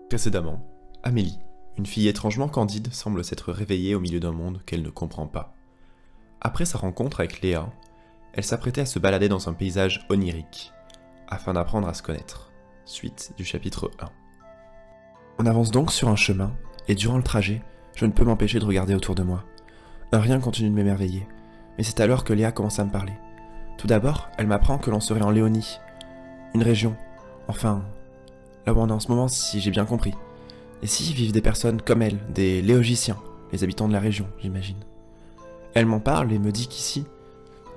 Précédemment, Amélie, une fille étrangement candide, semble s'être réveillée au milieu d'un monde qu'elle ne comprend pas. Après sa rencontre avec Léa, elle s'apprêtait à se balader dans un paysage onirique, afin d'apprendre à se connaître. Suite du chapitre 1. On avance donc sur un chemin, et durant le trajet, je ne peux m'empêcher de regarder autour de moi. Un rien continue de m'émerveiller, mais c'est alors que Léa commence à me parler. Tout d'abord, elle m'apprend que l'on serait en Léonie, une région, enfin, là où on est en ce moment si j'ai bien compris. Et si vivent des personnes comme elle, des léogiciens, les habitants de la région, j'imagine. Elle m'en parle et me dit qu'ici,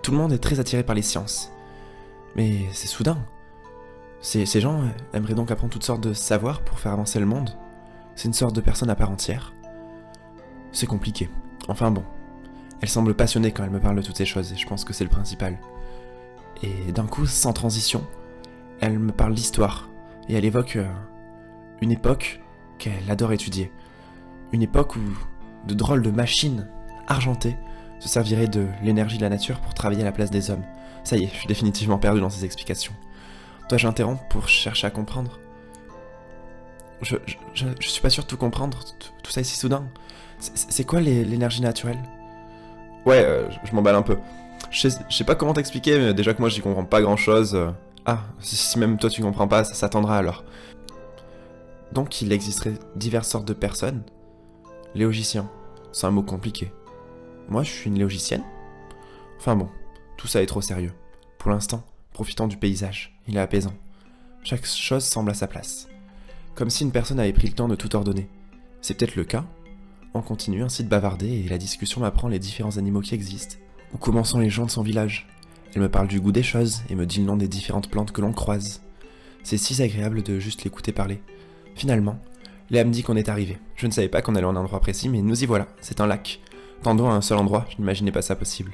tout le monde est très attiré par les sciences. Mais c'est soudain. Ces gens aimeraient donc apprendre toutes sortes de savoirs pour faire avancer le monde. C'est une sorte de personne à part entière. C'est compliqué. Enfin bon. Elle semble passionnée quand elle me parle de toutes ces choses et je pense que c'est le principal. Et d'un coup, sans transition, elle me parle d'histoire et elle évoque une époque qu'elle adore étudier. Une époque où de drôles de machines argentées se serviraient de l'énergie de la nature pour travailler à la place des hommes. Ça y est, je suis définitivement perdu dans ces explications. Dois-je interrompre pour chercher à comprendre ? Je suis pas sûr de tout comprendre, tout ça est si soudain. C'est quoi l'énergie naturelle ? Ouais, je m'emballe un peu. Je sais pas comment t'expliquer, mais déjà que moi j'y comprends pas grand chose. Ah, si même toi tu comprends pas, ça s'attendra alors. Donc il existerait diverses sortes de personnes. Léogicien, c'est un mot compliqué. Moi je suis une léogicienne ? Enfin bon, tout ça est trop sérieux. Pour l'instant, profitons du paysage, il est apaisant. Chaque chose semble à sa place. Comme si une personne avait pris le temps de tout ordonner. C'est peut-être le cas. On continue ainsi de bavarder et la discussion m'apprend les différents animaux qui existent. Ou comment sont les gens de son village. Elle me parle du goût des choses et me dit le nom des différentes plantes que l'on croise. C'est si agréable de juste l'écouter parler. Finalement, Léa me dit qu'on est arrivé. Je ne savais pas qu'on allait en un endroit précis, mais nous y voilà, c'est un lac. Tendons à un seul endroit, je n'imaginais pas ça possible.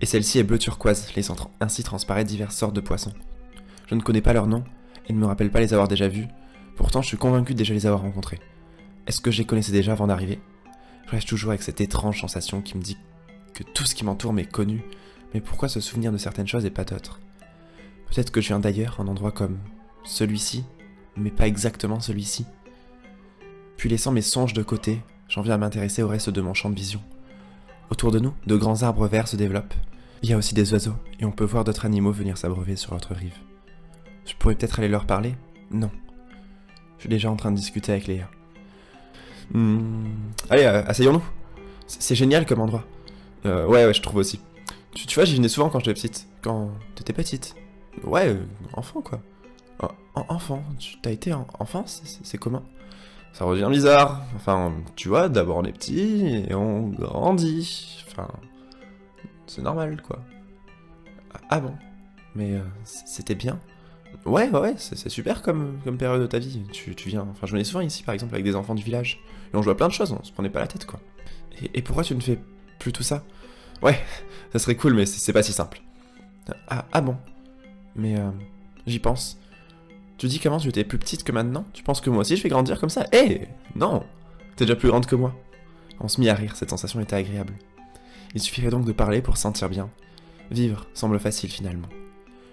Et celle-ci est bleu turquoise, laissant ainsi transparaître diverses sortes de poissons. Je ne connais pas leurs noms, et ne me rappelle pas les avoir déjà vus, pourtant je suis convaincu de déjà les avoir rencontrés. Est-ce que je les connaissais déjà avant d'arriver ? Je reste toujours avec cette étrange sensation qui me dit que tout ce qui m'entoure m'est connu, mais pourquoi se souvenir de certaines choses et pas d'autres ? Peut-être que je viens d'ailleurs, un endroit comme celui-ci, mais pas exactement celui-ci. Puis laissant mes songes de côté, j'en viens à m'intéresser au reste de mon champ de vision. Autour de nous, de grands arbres verts se développent. Il y a aussi des oiseaux, et on peut voir d'autres animaux venir s'abreuver sur l'autre rive. Je pourrais peut-être aller leur parler ? Non. Je suis déjà en train de discuter avec Léa. Allez, asseyons-nous. C'est génial comme endroit. Ouais, je trouve aussi. Tu vois, j'y venais souvent quand j'étais petite. Quand t'étais petite. Ouais, enfant quoi. Enfant, t'as été enfant, c'est comment ? Ça revient bizarre. Enfin, tu vois, d'abord on est petit et on grandit. Enfin, c'est normal quoi. Ah bon ? Mais c'était bien ? Ouais, c'est super comme période de ta vie. Tu viens. Enfin, je venais souvent ici par exemple avec des enfants du village. Et on jouait à plein de choses, on se prenait pas la tête quoi. Et pourquoi tu ne fais plus tout ça ? Ouais, ça serait cool, mais c'est pas si simple. Ah bon ? Mais j'y pense. Tu dis qu'avant tu étais plus petite que maintenant ? Tu penses que moi aussi je vais grandir comme ça ? Non ! T'es déjà plus grande que moi. On se mit à rire, cette sensation était agréable. Il suffirait donc de parler pour se sentir bien. Vivre semble facile finalement.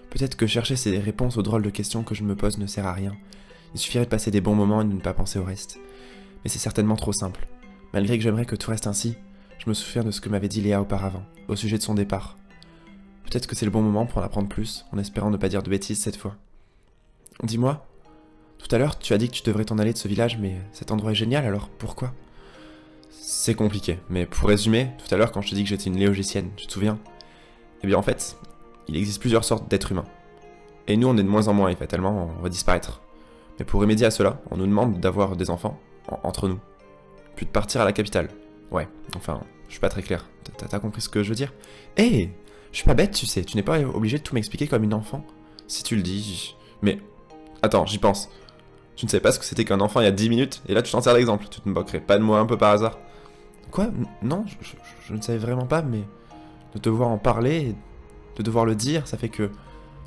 Peut-être que chercher ces réponses aux drôles de questions que je me pose ne sert à rien. Il suffirait de passer des bons moments et de ne pas penser au reste. Mais c'est certainement trop simple. Malgré que j'aimerais que tout reste ainsi, je me souviens de ce que m'avait dit Léa auparavant, au sujet de son départ. Peut-être que c'est le bon moment pour en apprendre plus, en espérant ne pas dire de bêtises cette fois. Dis-moi, tout à l'heure tu as dit que tu devrais t'en aller de ce village, mais cet endroit est génial, alors pourquoi ? C'est compliqué, mais pour résumer, tout à l'heure quand je te dis que j'étais une léogicienne, tu te souviens ? Eh bien en fait, il existe plusieurs sortes d'êtres humains. Et nous on est de moins en moins et fatalement on va disparaître. Mais pour remédier à cela, on nous demande d'avoir des enfants, entre nous. Puis de partir à la capitale. Ouais, enfin, je suis pas très clair. T'as compris ce que je veux dire ? Je suis pas bête, tu sais, tu n'es pas obligé de tout m'expliquer comme une enfant. Si tu le dis, Mais, attends, j'y pense. Tu ne savais pas ce que c'était qu'un enfant il y a 10 minutes, et là tu t'en sers d'exemple. Tu te moquerais pas de moi un peu par hasard ? Quoi ? Non, je ne savais vraiment pas, mais de te voir en parler, et de devoir le dire, ça fait que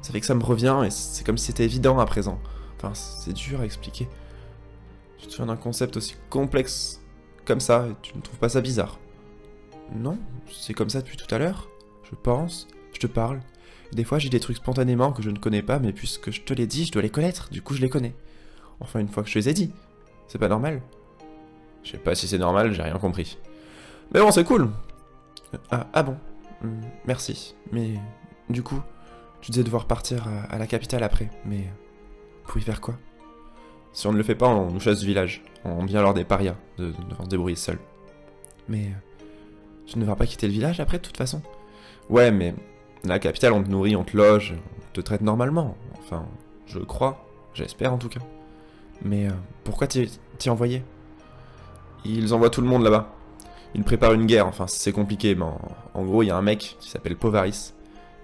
ça me revient, et c'est comme si c'était évident à présent. Enfin, c'est dur à expliquer. Tu te souviens d'un concept aussi complexe comme ça, et tu ne trouves pas ça bizarre ? Non, c'est comme ça depuis tout à l'heure. Je pense, je te parle. Des fois j'ai des trucs spontanément que je ne connais pas, mais puisque je te l'ai dit, je dois les connaître, du coup je les connais. Enfin une fois que je les ai dit. C'est pas normal? Je sais pas si c'est normal, j'ai rien compris. Mais bon, c'est cool. Ah bon. Merci. Mais du coup, tu disais devoir partir à la capitale après, mais pour y faire quoi? Si on ne le fait pas, on nous chasse du village. On devient alors des parias, de devoir se débrouiller seul. Mais tu ne devras pas quitter le village après, de toute façon? Ouais, mais à la capitale, on te nourrit, on te loge, on te traite normalement. Enfin, je crois. J'espère en tout cas. Mais pourquoi t'y envoyer? Ils envoient tout le monde là-bas. Ils préparent une guerre, enfin c'est compliqué, mais en gros il y a un mec qui s'appelle Povaris.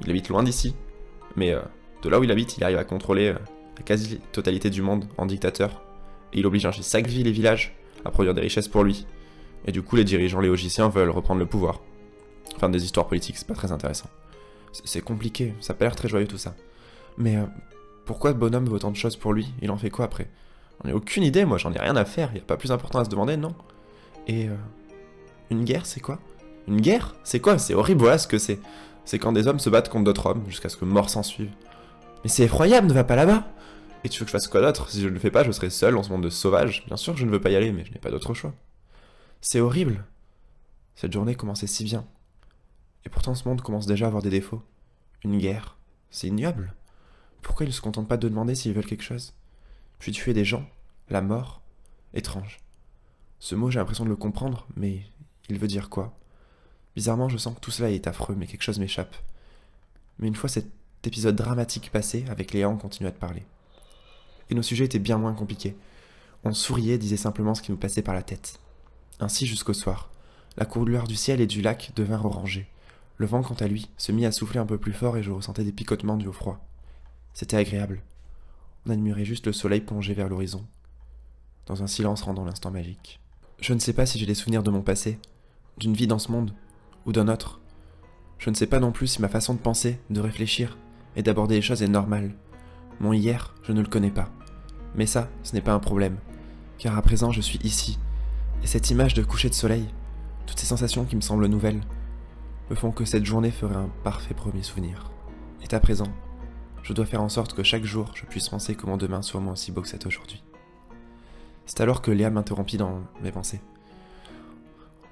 Il habite loin d'ici, mais de là où il habite, il arrive à contrôler la quasi-totalité du monde en dictateur. Et il oblige ainsi chaque ville et village à produire des richesses pour lui. Et du coup les dirigeants léogiciens veulent reprendre le pouvoir. Enfin des histoires politiques, c'est pas très intéressant. C'est compliqué, ça a pas l'air très joyeux tout ça. Mais pourquoi le bonhomme veut autant de choses pour lui? Il en fait quoi après? J'en ai aucune idée, moi j'en ai rien à faire, y a pas plus important à se demander, non? Et une guerre, c'est quoi? Une guerre? C'est quoi? C'est horrible, voilà ce que c'est. C'est quand des hommes se battent contre d'autres hommes, jusqu'à ce que mort s'en suive. Mais c'est effroyable, ne va pas là-bas! Et tu veux que je fasse quoi d'autre? Si je ne le fais pas, je serai seul en ce monde de sauvage. Bien sûr que je ne veux pas y aller, mais je n'ai pas d'autre choix. C'est horrible. Cette journée commençait si bien. Et pourtant ce monde commence déjà à avoir des défauts. Une guerre. C'est ignoble. Pourquoi ils ne se contentent pas de demander s'ils veulent quelque chose? Puis tuer des gens? La mort? Étrange. Ce mot, j'ai l'impression de le comprendre, mais il veut dire quoi? Bizarrement, je sens que tout cela est affreux, mais quelque chose m'échappe. Mais une fois cet épisode dramatique passé, avec Léa, on continuait de parler. Et nos sujets étaient bien moins compliqués. On souriait, disait simplement ce qui nous passait par la tête. Ainsi jusqu'au soir. La couleur du ciel et du lac devinrent orangées. Le vent, quant à lui, se mit à souffler un peu plus fort et je ressentais des picotements dus au froid. C'était agréable. On admirait juste le soleil plonger vers l'horizon, dans un silence rendant l'instant magique. Je ne sais pas si j'ai des souvenirs de mon passé, d'une vie dans ce monde, ou d'un autre. Je ne sais pas non plus si ma façon de penser, de réfléchir, et d'aborder les choses est normale. Mon hier, je ne le connais pas. Mais ça, ce n'est pas un problème, car à présent je suis ici, et cette image de coucher de soleil, toutes ces sensations qui me semblent nouvelles, me font que cette journée ferait un parfait premier souvenir. Et à présent, je dois faire en sorte que chaque jour je puisse penser que mon demain soit moins aussi beau que cet aujourd'hui. C'est alors que Léa m'interrompit dans mes pensées.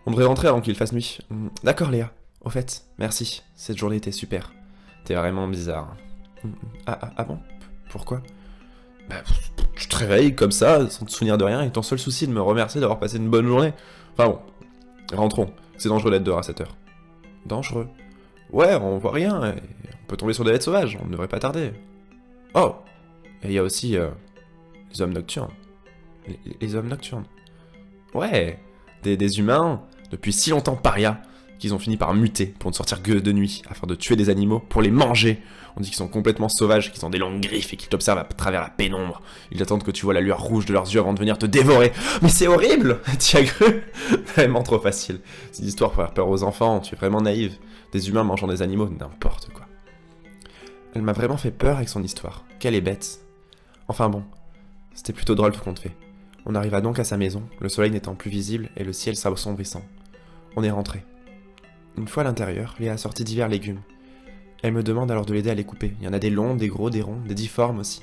On devrait rentrer avant qu'il fasse nuit. D'accord Léa, au fait, merci, cette journée était super. T'es vraiment bizarre. Ah bon? Pourquoi? Bah, tu te réveilles comme ça, sans te souvenir de rien, et ton seul souci est de me remercier d'avoir passé une bonne journée. Enfin bon, rentrons, c'est dangereux d'être dehors à cette heure. Dangereux? Ouais, on voit rien, et on peut tomber sur des bêtes sauvages, on ne devrait pas tarder. Oh! Et il y a aussi les hommes nocturnes. Les hommes nocturnes? Ouais, des humains, depuis si longtemps parias, qu'ils ont fini par muter pour ne sortir que de nuit, afin de tuer des animaux, pour les manger. On dit qu'ils sont complètement sauvages, qu'ils ont des longues griffes et qu'ils t'observent à travers la pénombre. Ils attendent que tu vois la lueur rouge de leurs yeux avant de venir te dévorer. Mais c'est horrible! T'y as cru? Vraiment trop facile. C'est une histoire pour faire peur aux enfants, tu es vraiment naïve. Des humains mangeant des animaux, n'importe quoi. Elle m'a vraiment fait peur avec son histoire. Qu'elle est bête. Enfin bon, c'était plutôt drôle tout compte fait. On arriva donc à sa maison, le soleil n'étant plus visible et le ciel s'assombrissant. On est rentré. Une fois à l'intérieur, Léa a sorti divers légumes. Elle me demande alors de l'aider à les couper. Il y en a des longs, des gros, des ronds, des difformes aussi.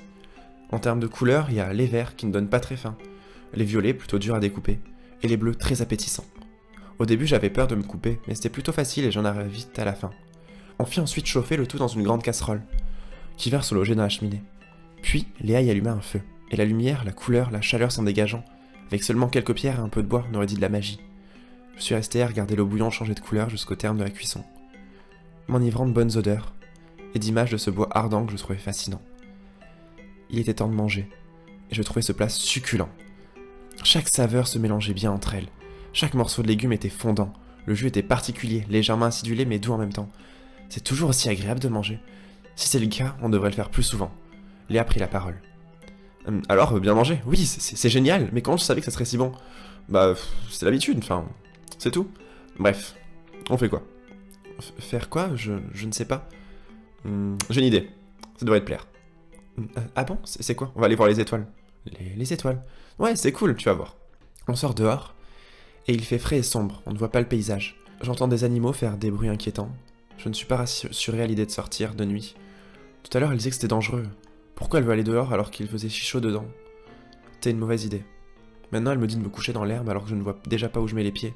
En termes de couleurs, il y a les verts qui ne donnent pas très faim, les violets plutôt durs à découper, et les bleus très appétissants. Au début j'avais peur de me couper, mais c'était plutôt facile et j'en arrivais vite à la fin. On fit ensuite chauffer le tout dans une grande casserole, qui vint se loger dans la cheminée. Puis Léa y alluma un feu, et la lumière, la couleur, la chaleur s'en dégageant, avec seulement quelques pierres et un peu de bois, on aurait dit de la magie. Je suis resté à regarder l'eau bouillante changer de couleur jusqu'au terme de la cuisson, m'enivrant de bonnes odeurs, et d'images de ce bois ardent que je trouvais fascinant. Il était temps de manger, et je trouvais ce plat succulent. Chaque saveur se mélangeait bien entre elles, chaque morceau de légumes était fondant, le jus était particulier, légèrement acidulé mais doux en même temps. C'est toujours aussi agréable de manger. Si c'est le cas, on devrait le faire plus souvent. Léa prit la parole. Alors, bien manger? Oui, c'est génial, mais comment je savais que ça serait si bon? Bah, c'est l'habitude, enfin, c'est tout. Bref, on fait quoi? Faire quoi? Je ne sais pas. J'ai une idée, ça devrait te plaire. Ah bon? C'est quoi? On va aller voir les étoiles. Les étoiles? Ouais, c'est cool, tu vas voir. On sort dehors, et il fait frais et sombre, on ne voit pas le paysage. J'entends des animaux faire des bruits inquiétants. Je ne suis pas rassuré à l'idée de sortir de nuit. Tout à l'heure, elle disait que c'était dangereux. Pourquoi elle veut aller dehors alors qu'il faisait si chaud dedans? C'était une mauvaise idée. Maintenant, elle me dit de me coucher dans l'herbe alors que je ne vois déjà pas où je mets les pieds.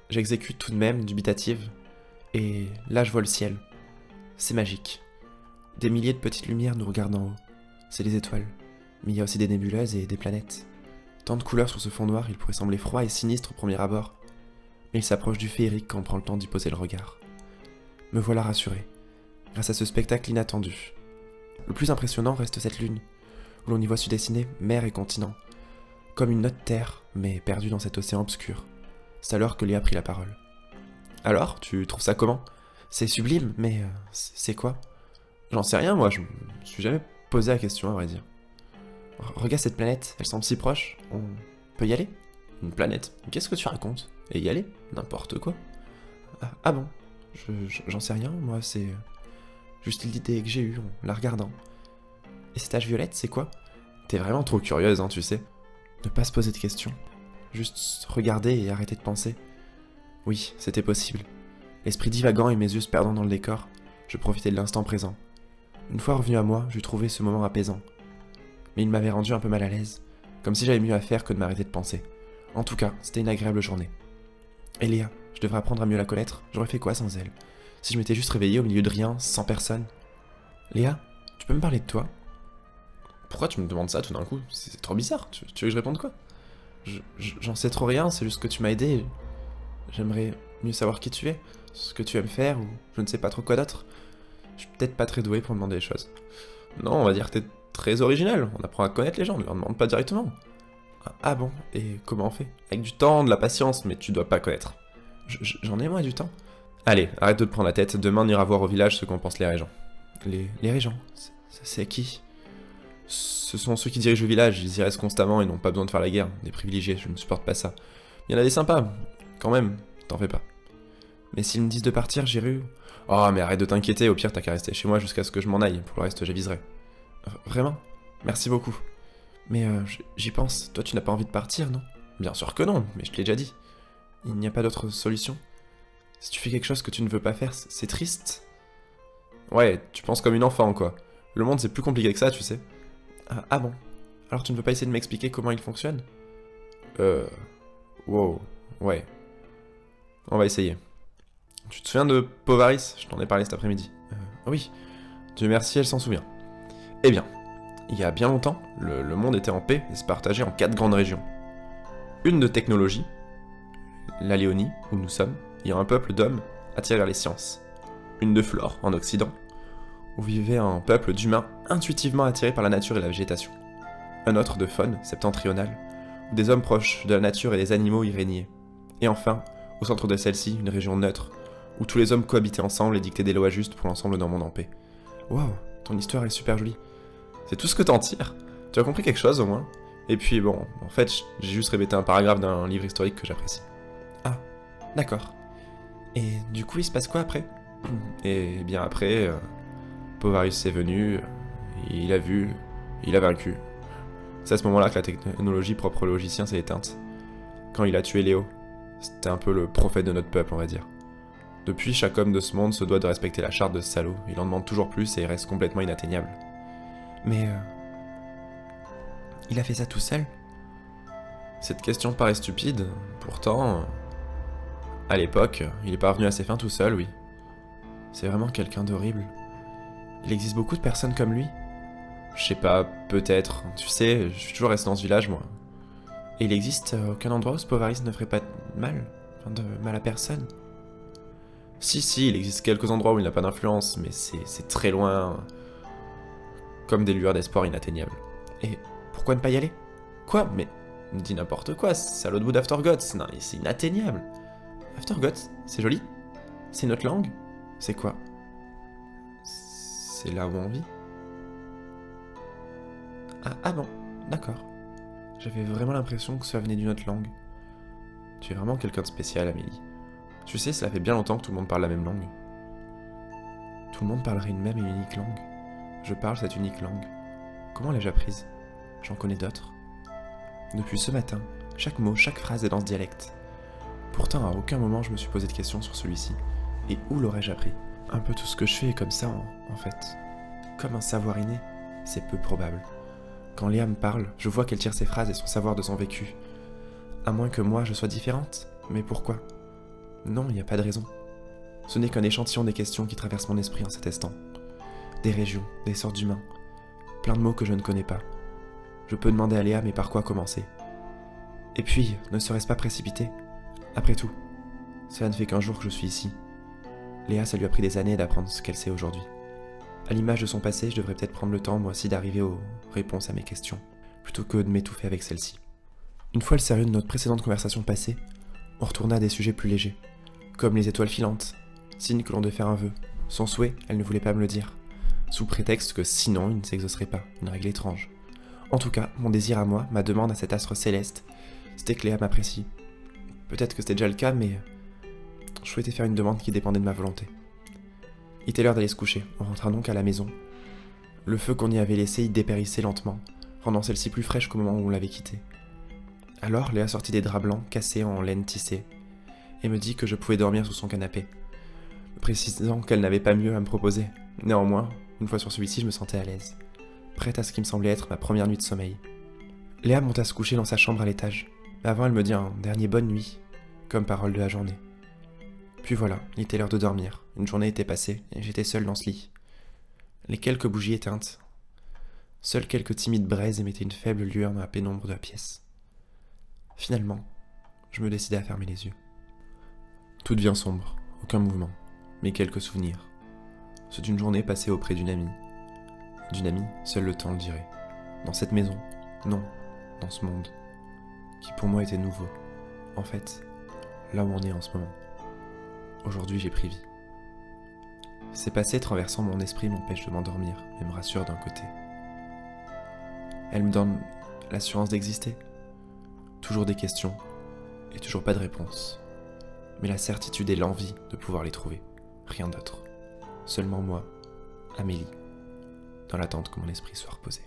J'exécute tout de même, dubitative, et là je vois le ciel. C'est magique. Des milliers de petites lumières nous regardent en haut. C'est les étoiles, mais il y a aussi des nébuleuses et des planètes. Tant de couleurs sur ce fond noir, il pourrait sembler froid et sinistre au premier abord, mais il s'approche du féerique quand on prend le temps d'y poser le regard. Me voilà rassuré, grâce à ce spectacle inattendu. Le plus impressionnant reste cette lune, où l'on y voit se dessiner mer et continent, comme une autre terre, mais perdue dans cet océan obscur. C'est alors que Léa prit la parole. Alors, tu trouves ça comment? C'est sublime, mais c'est quoi? J'en sais rien, moi, je me suis jamais posé la question, à vrai dire. Regarde cette planète, elle semble si proche, on peut y aller? Une planète? Qu'est-ce que tu racontes? Et y aller? N'importe quoi. Ah bon? J'en sais rien, moi, c'est juste l'idée que j'ai eue en la regardant. Et cette tache violette, c'est quoi? T'es vraiment trop curieuse, hein, tu sais. Ne pas se poser de questions. Juste regarder et arrêter de penser. Oui, c'était possible. L'esprit divagant et mes yeux se perdant dans le décor, je profitais de l'instant présent. Une fois revenu à moi, j'eus trouvé ce moment apaisant. Mais il m'avait rendu un peu mal à l'aise, comme si j'avais mieux à faire que de m'arrêter de penser. En tout cas, c'était une agréable journée. Et Léa, je devrais apprendre à mieux la connaître, j'aurais fait quoi sans elle? Si je m'étais juste réveillé au milieu de rien, sans personne. Léa, tu peux me parler de toi? Pourquoi tu me demandes ça tout d'un coup? C'est trop bizarre, tu veux que je réponde quoi? J'en sais trop rien, c'est juste que tu m'as aidé. J'aimerais mieux savoir qui tu es, ce que tu aimes faire, ou je ne sais pas trop quoi d'autre. Je suis peut-être pas très doué pour demander les choses. Non, on va dire que t'es très original, on apprend à connaître les gens, ne leur demande pas directement. Ah bon, et comment on fait? Avec du temps, de la patience, mais tu dois pas connaître. J'en ai moins du temps. Allez, arrête de te prendre la tête, demain on ira voir au village ce qu'en pensent les régents. Les régents? C'est qui? Ce sont ceux qui dirigent le village, ils y restent constamment et n'ont pas besoin de faire la guerre. Des privilégiés, je ne supporte pas ça. Il y en a des sympas, quand même, t'en fais pas. Mais s'ils me disent de partir, j'irai où? Oh, mais arrête de t'inquiéter, au pire t'as qu'à rester chez moi jusqu'à ce que je m'en aille, pour le reste j'aviserai. Vraiment? Merci beaucoup. Mais j'y pense, toi tu n'as pas envie de partir, non? Bien sûr que non, mais je te l'ai déjà dit. Il n'y a pas d'autre solution? Si tu fais quelque chose que tu ne veux pas faire, c'est triste. Ouais, tu penses comme une enfant, quoi. Le monde c'est plus compliqué que ça, tu sais. Ah bon? Alors tu ne veux pas essayer de m'expliquer comment il fonctionne? Wow, ouais. On va essayer. Tu te souviens de Povaris? Je t'en ai parlé cet après-midi. Oui. Dieu merci, elle s'en souvient. Eh bien, il y a bien longtemps, le monde était en paix et se partageait en 4 grandes régions. Une de technologie, la Léonie, où nous sommes, ayant un peuple d'hommes attirés vers les sciences. Une de flore, en Occident, où vivait un peuple d'humains intuitivement attirés par la nature et la végétation. Un autre de faune, septentrionale, où des hommes proches de la nature et des animaux y régnaient. Et enfin, au centre de celle-ci, une région neutre, où tous les hommes cohabitaient ensemble et dictaient des lois justes pour l'ensemble d'un monde en paix. Waouh, ton histoire est super jolie. C'est tout ce que t'en tires? Tu as compris quelque chose au moins? Et puis bon, en fait, j'ai juste répété un paragraphe d'un livre historique que j'apprécie. Ah, d'accord. Et du coup, il se passe quoi après? Et bien après, Povaris est venu, il a vu, il a vaincu. C'est à ce moment-là que la technologie propre au logicien s'est éteinte. Quand il a tué Léo, c'était un peu le prophète de notre peuple, on va dire. Depuis, chaque homme de ce monde se doit de respecter la charte de ce salaud, il en demande toujours plus et il reste complètement inatteignable. Mais il a fait ça tout seul? Cette question paraît stupide, pourtant, à l'époque, il est parvenu à ses fins tout seul, oui. C'est vraiment quelqu'un d'horrible. Il existe beaucoup de personnes comme lui? Je sais pas, peut-être. Tu sais, je suis toujours resté dans ce village, moi. Et il existe aucun endroit où ce Povaris ne ferait pas de mal? Enfin, de mal à personne? Si, il existe quelques endroits où il n'a pas d'influence, mais c'est très loin. Comme des lueurs d'espoir inatteignables. Et pourquoi ne pas y aller? Quoi? Mais dis n'importe quoi, c'est à l'autre bout d'Aftergoth, non, c'est inatteignable. Aftergoth, c'est joli? C'est notre langue? C'est quoi? C'est là où on vit? Ah bon, d'accord. J'avais vraiment l'impression que ça venait d'une autre langue. Tu es vraiment quelqu'un de spécial, Amélie. Tu sais, cela fait bien longtemps que tout le monde parle la même langue. Tout le monde parlerait une même et unique langue. Je parle cette unique langue. Comment l'ai-je apprise? J'en connais d'autres. Depuis ce matin, chaque mot, chaque phrase est dans ce dialecte. Pourtant, à aucun moment je me suis posé de questions sur celui-ci. Et où l'aurais-je appris? Un peu tout ce que je fais est comme ça, en fait. Comme un savoir inné, c'est peu probable. Quand Léa me parle, je vois qu'elle tire ses phrases et son savoir de son vécu, À moins que moi je sois différente. Mais pourquoi? Non, il n'y a pas de raison. Ce n'est qu'un échantillon des questions qui traversent mon esprit en cet instant. Des régions, des sortes d'humains, plein de mots que je ne connais pas. Je peux demander à Léa, mais par quoi commencer? Et puis, ne serait-ce pas précipité? Après tout, cela ne fait qu'un jour que je suis ici. Léa, ça lui a pris des années d'apprendre ce qu'elle sait aujourd'hui. À l'image de son passé, je devrais peut-être prendre le temps, moi aussi, d'arriver aux réponses à mes questions, plutôt que de m'étouffer avec celle-ci. Une fois le sérieux de notre précédente conversation passée, on retourna à des sujets plus légers, comme les étoiles filantes, signe que l'on devait faire un vœu. Son souhait, elle ne voulait pas me le dire, sous prétexte que sinon il ne s'exaucerait pas, une règle étrange. En tout cas, mon désir à moi, ma demande à cet astre céleste, c'était que Léa m'apprécie. Peut-être que c'était déjà le cas, mais je souhaitais faire une demande qui dépendait de ma volonté. Il était l'heure d'aller se coucher, on rentra donc à la maison. Le feu qu'on y avait laissé y dépérissait lentement, rendant celle-ci plus fraîche qu'au moment où on l'avait quittée. Alors Léa sortit des draps blancs cassés en laine tissée, et me dit que je pouvais dormir sous son canapé, me précisant qu'elle n'avait pas mieux à me proposer. Néanmoins, une fois sur celui-ci, je me sentais à l'aise, prête à ce qui me semblait être ma première nuit de sommeil. Léa monta se coucher dans sa chambre à l'étage, mais avant elle me dit un dernier bonne nuit, comme parole de la journée. Puis voilà, il était l'heure de dormir, une journée était passée, et j'étais seul dans ce lit. Les quelques bougies éteintes, seules quelques timides braises émettaient une faible lueur dans la pénombre de la pièce. Finalement, je me décidai à fermer les yeux. Tout devient sombre, aucun mouvement, mais quelques souvenirs. Ceux d'une journée passée auprès d'une amie. D'une amie, seul le temps le dirait. Dans cette maison, non, dans ce monde, qui pour moi était nouveau. En fait, là où on est en ce moment. Aujourd'hui, j'ai pris vie. Ces passés traversant mon esprit m'empêchent de m'endormir, mais me rassurent d'un côté. Elles me donnent l'assurance d'exister. Toujours des questions, et toujours pas de réponse. Mais la certitude et l'envie de pouvoir les trouver. Rien d'autre. Seulement moi, Amélie, dans l'attente que mon esprit soit reposé.